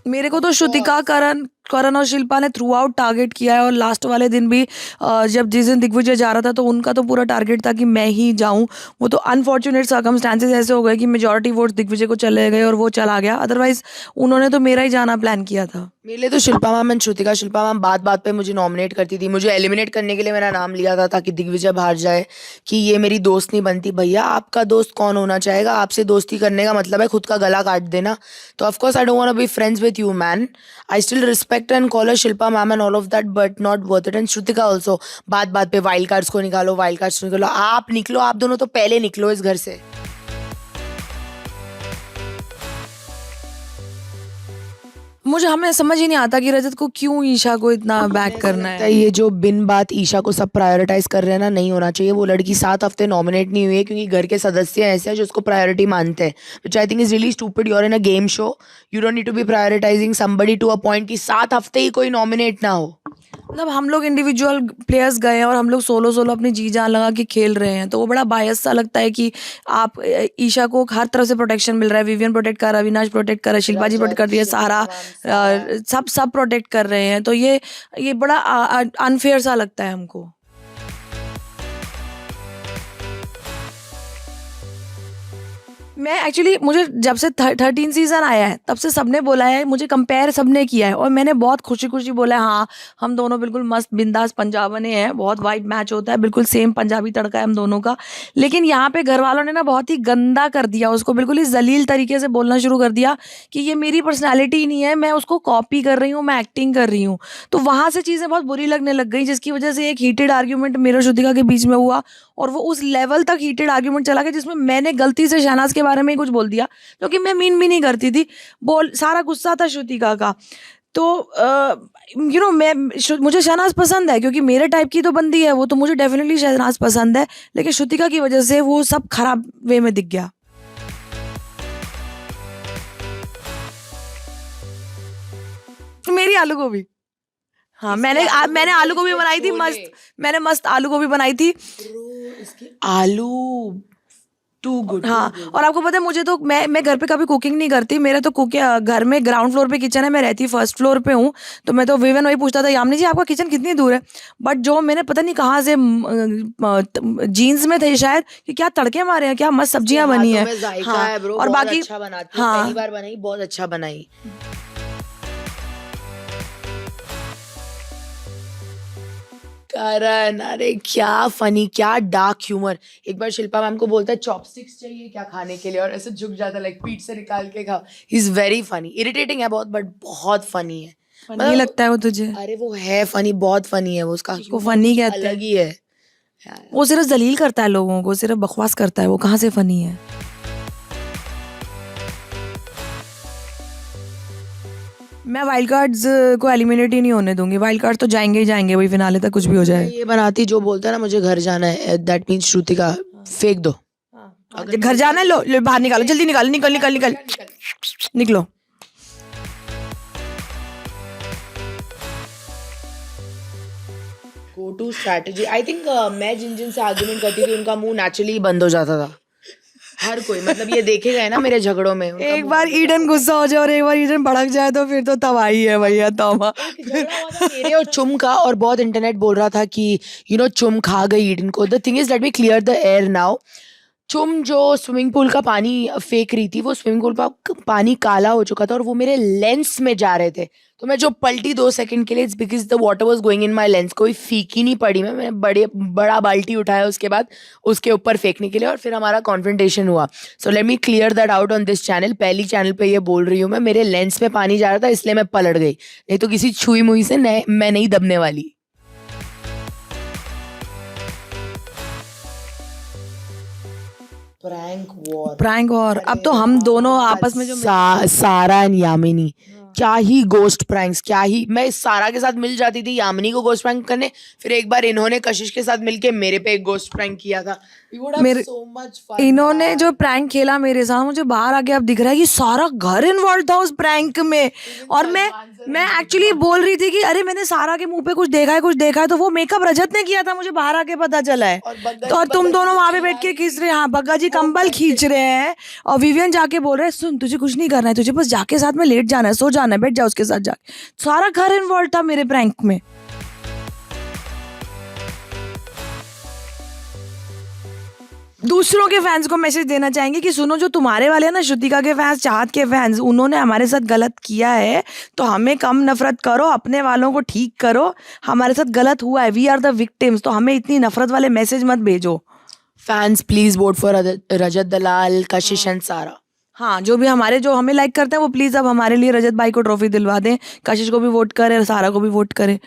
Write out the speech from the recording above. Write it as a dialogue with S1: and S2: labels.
S1: मेरे को तो श्रुतिका, करण करण और शिल्पा ने थ्रू आउट टारगेट किया है, और लास्ट वाले दिन भी जब जिस दिन दिग्विजय जा रहा था तो उनका तो पूरा टारगेट था कि मैं ही जाऊं। वो तो अनफॉर्चुनेट सर्कमस्टांसेस ऐसे हो गए कि मेजॉरिटी वोट्स दिग्विजय को चले गए और वो चला गया, अदरवाइज उन्होंने तो मेरा ही जाना प्लान किया था।
S2: मेरे लिए तो Shilpa ma'am and Shrutika, Shilpa ma'am बात बात पे मुझे नॉमिनेट करती थी, मुझे एलिमिनेट करने के लिए मेरा नाम लिया था ताकि दिग्विजय बाहर जाए कि ये मेरी दोस्त नहीं बनती। भैया आपका दोस्त कौन होना चाहेगा? आपसे दोस्ती करने का मतलब है खुद का गला काट देना। तो of course I don't want to be friends with you man. I still respect and call a Shilpa ma'am and all of that, but not worth it. And Shrutika also, बात बात पे वाइल्ड कार्ड्स को निकालो, वाइल्ड कार्ड्स को निकालो। आप निकलो, आप दोनों तो पहले निकलो इस घर से।
S1: मुझे हमें समझ ही नहीं आता कि रजत को क्यों ईशा को इतना बैक करना है।
S2: ये जो बिन बात ईशा को सब प्रायोरिटाइज कर रहे हैं ना, नहीं होना चाहिए। वो लड़की 7 हफ्ते नॉमिनेट नहीं हुई है क्योंकि घर के सदस्य ऐसे हैं जो उसको प्रायोरिटी मानते हैं, which I think is really stupid. You are in a game show, you don't need to be prioritising somebody to a point कि 7 हफ्ते ही कोई नॉमिनेट ना हो।
S1: मतलब हम लोग इंडिविजुअल प्लेयर्स गए हैं और हम लोग सोलो सोलो अपनी जी जान लगा के खेल रहे हैं, तो वो बड़ा बायस सा लगता है कि आप ईशा को हर तरफ से प्रोटेक्शन मिल रहा है। विवियन प्रोटेक्ट कर रहा है, अविनाश प्रोटेक्ट कर रहा है, शिल्पा जी प्रोटेक्ट कर रही है, सारा सब प्रोटेक्ट कर रहे हैं, तो ये बड़ा अनफेयर सा लगता है हमको। मैं एक्चुअली, मुझे जब से 13 सीजन आया है तब से सबने बोला है, मुझे कंपेयर सबने किया है, और मैंने बहुत खुशी खुशी बोला है हाँ हम दोनों बिल्कुल मस्त बिंदास पंजाबने हैं, बहुत वाइट मैच होता है, बिल्कुल सेम पंजाबी तड़का है हम दोनों का। लेकिन यहाँ पे घर वालों ने ना बहुत ही गंदा कर दिया उसको, बिल्कुल ही जलील तरीके से बोलना शुरू कर दिया कि ये मेरी पर्सनैलिटी ही नहीं है, मैं उसको कॉपी कर रही हूँ, मैं एक्टिंग कर रही हूँ। तो वहाँ से चीज़ें बहुत बुरी लगने लग गई, जिसकी वजह से एक हीटेड आर्ग्यूमेंट मेरे और श्रुतिका के बीच में हुआ, और वो उस लेवल तक हीटेड आर्ग्यूमेंट चला गया जिसमें मैंने गलती से शहनाज के बारे में ही कुछ बोल दिया, क्योंकि मैं मीन भी नहीं करती थी, सारा गुस्सा था श्रुतिका का। तो मुझे शहनाज पसंद है क्योंकि मेरे टाइप की तो बंदी है वो, तो मुझे डेफिनेटली शहनाज पसंद है, लेकिन श्रुतिका की वजह से वो सब खराब वे में दिख गया। मेरी आलू गोभी, हाँ मैंने आलू गोभी बनाई थी मस्त, मैंने मस्त आलू गोभी बनाई थी।
S2: आलू टू गुड।
S1: हाँ, और आपको पता है मुझे तो, मैं घर पे कभी कुकिंग नहीं करती, मेरा तो घर में ग्राउंड फ्लोर पे किचन है, मैं रहती फर्स्ट फ्लोर पे हूँ। तो मैं तो विवन वही पूछता था, यामिनी जी आपका किचन कितनी दूर है, बट जो मैंने पता नहीं कहाँ से जीन्स में थे शायद कि क्या तड़के मारे हैं, क्या मस्त सब्जियां बनी है।
S2: हाँ, है ब्रो, और बाकी अच्छा बनाती है, पहली बार बनाई, बहुत अच्छा बनाई। करण, अरे क्या फनी, क्या डार्क ह्यूमर। एक बार शिल्पा मैम को बोलता है चॉपस्टिक्स चाहिए क्या खाने के लिए, और ऐसे झुक जाता है लाइक पीठ से निकाल के खाओ। He is very funny, irritating है बहुत बट बहुत फनी है।
S1: फनी लगता है वो तुझे?
S2: अरे वो है फनी, बहुत फनी है वो, उसका
S1: फनी कहते हैं,
S2: अलग ही है।
S1: वो सिर्फ जलील करता है लोगों को, सिर्फ बकवास करता है, वो कहाँ से फनी है। मैं वाइल्ड कार्ड्स को एलिमिनेट ही नहीं होने दूंगी, वाइल्ड कार्ड तो जाएंगे ही जाएंगे, वही फिनाले तक कुछ भी हो जाए।
S2: ये बनाती जो बोलता है ना मुझे घर जाना है, दैट मीन्स श्रुतिका फेंक दो।
S1: अगर घर जाना है, लो बाहर निकालो, जल्दी निकालो, निकल निकल निकल निकलो।
S2: Go to strategy. I think मैं जिन जिन से आर्गुमेंट करती थी उनका मुंह नेचुरली बंद हो जाता था। हर कोई, मतलब ये देखे गए ना मेरे झगड़ों में,
S1: एक बार ईडन गुस्सा हो जाए और एक बार ईडन भड़क जाए तो फिर तो तबाही है भैया, तौबा।
S2: मेरे और चुम का, और बहुत इंटरनेट बोल रहा था कि चुम खा गई ईडन को। The thing is let me clear the air now. चुम जो स्विमिंग पूल का पानी फेंक रही थी, वो स्विमिंग पूल का पानी काला हो चुका था और वो मेरे लेंस में जा रहे थे, तो मैं जो पलटी 2 सेकंड के लिए, it's because the water was going in my lens. कोई फीकी नहीं पड़ी, मैंने बड़ा बाल्टी उठाया उसके बाद उसके ऊपर फेंकने के लिए, और फिर हमारा कॉन्फ्रंटेशन हुआ। So let me clear that out on this channel. पहली चैनल पे ये बोल रही हूँ मैं, मेरे लेंस में पानी जा रहा था इसलिए मैं पलट गई, नहीं तो किसी छुई मुई से मैं नहीं दबने वाली।
S1: Prank war. अब तो हम दोनों आपस में जो
S2: सारा एंड यामिनी, क्या ही गोस्ट प्रैंक्स, क्या ही। मैं सारा के साथ मिल जाती थी यामिनी को गोस्ट प्रैंक करने, फिर एक बार इन्होंने कशिश के साथ मिलके मेरे पे एक गोस्ट प्रैंक किया था। so much fun,
S1: इन्होंने जो प्रैंक खेला मेरे साथ, मुझे बाहर आके अब दिख रहा है कि सारा घर इन्वॉल्व था उस प्रैंक में। और मैं एक्चुअली बोल रही थी कि अरे मैंने सारा के मुंह पे कुछ देखा है, तो वो मेकअप रजत ने किया था, मुझे बाहर आके पता चला है। और तुम दोनों वहां पे बैठ के खींच रहे हैं, हाँ बग्गा जी कंबल खींच रहे हैं, और विवियन जाके बोल रहे हैं सुन तुझे कुछ नहीं करना है, तुझे बस जाके साथ में लेट जाना है, सो जाना आना, बैठ जा उसके साथ जाके। सारा घर इन्वॉल्व था मेरे प्रैंक में। दूसरों के फैंस को मैसेज देना चाहेंगे कि सुनो, जो तुम्हारे वाले हैं ना, श्रुतिका के फैंस, चाहत के फैंस, उन्होंने हमारे साथ गलत किया है, तो हमें कम नफरत करो, अपने वालों को ठीक करो। हमारे साथ गलत हुआ है, वी आर द विक्टिम्स, तो हमें इतनी नफरत वाले मैसेज मत भेजो।
S2: Fans please vote for Rajat Dalal, Kashish and सारा।
S1: हाँ, जो भी हमारे, जो हमें लाइक करते हैं, वो प्लीज अब हमारे लिए रजत भाई को ट्रॉफी दिलवा दें, कशिश को भी वोट करें और सारा को भी वोट करें।